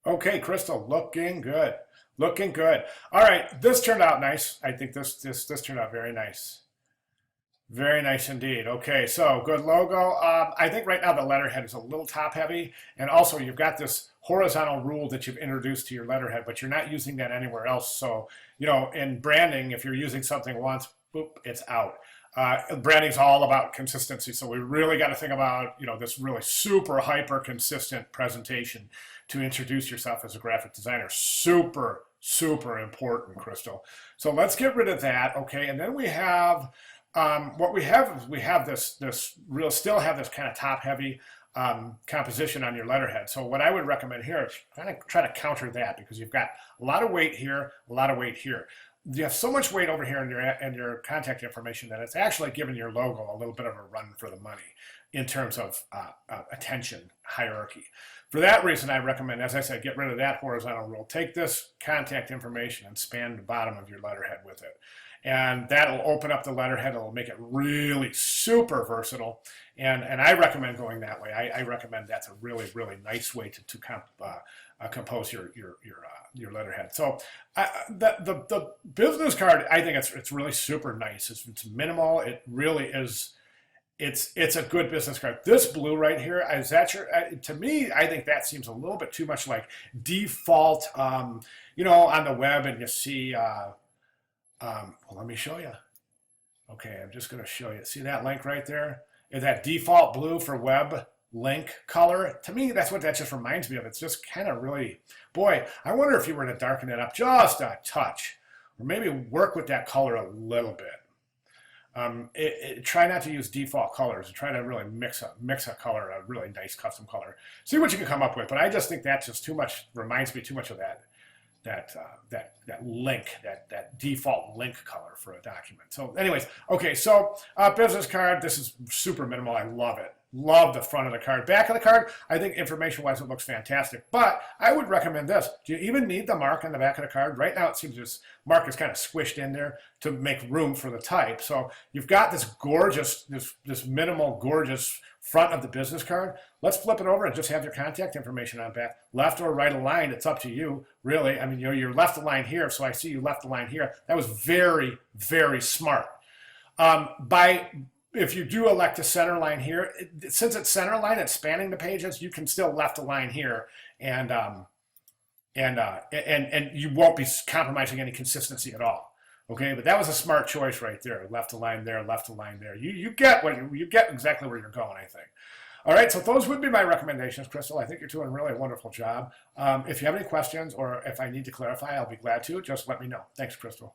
Okay, Crystal, looking good. Looking good. All right, this turned out nice. I think this turned out very nice. Very nice indeed. Okay, so good logo. I think right now the letterhead is a little top heavy, and also you've got this horizontal rule that you've introduced to your letterhead, but you're not using that anywhere else. So, in branding, if you're using something once, boop, it's out. Branding's all about consistency, so we really got to think about this really super hyper consistent presentation to introduce yourself as a graphic designer. Super super important, Crystal. So let's get rid of that, okay? And then we have what we have is we have this real still have this kind of top heavy composition on your letterhead. So what I would recommend here is kind of try to counter that because you've got a lot of weight here, a lot of weight here. You have so much weight over here in your contact information that it's actually giving your logo a little bit of a run for the money in terms of attention hierarchy. For that reason, I recommend, as I said, get rid of that horizontal rule. Take this contact information and span the bottom of your letterhead with it. And that'll open up the letterhead. It'll make it really super versatile. And I recommend going that way. I recommend that's a really, really nice way to compose your letterhead. So the business card, I think it's really super nice. It's minimal. It really is. It's a good business card. This blue right here, is that your? To me, I think that seems a little bit too much like default. On the web, and you see. Well, let me show you. Okay, I'm just going to show you. See that link right there? Is that default blue for web link color? To me, that's what that just reminds me of. It's just kind of really, boy, I wonder if you were to darken it up just a touch, or maybe work with that color a little bit. Try not to use default colors. Try to really mix a color, a really nice custom color. See what you can come up with. But I just think that's just too much. Reminds me too much of that link, that default link color for a document. So anyways, okay, so business card, this is super minimal. I love it. Love the front of the card. Back of the card, I think information-wise it looks fantastic. But I would recommend this. Do you even need the mark on the back of the card? Right now it seems this mark is kind of squished in there to make room for the type. So you've got this gorgeous, this minimal, gorgeous front of the business card. Let's flip it over and just have your contact information on back. Left or right aligned, it's up to you, really. I mean, you're left aligned here, so I see you left aligned here. That was very, very smart. If you do elect to center line here, since it's center line, it's spanning the pages, you can still left align here, and you won't be compromising any consistency at all. Okay, but that was a smart choice right there. Left align there, left align there. You get you get exactly where you're going, I think. All right, so those would be my recommendations, Crystal. I think you're doing really a wonderful job. If you have any questions or if I need to clarify, I'll be glad to. Just let me know. Thanks, Crystal.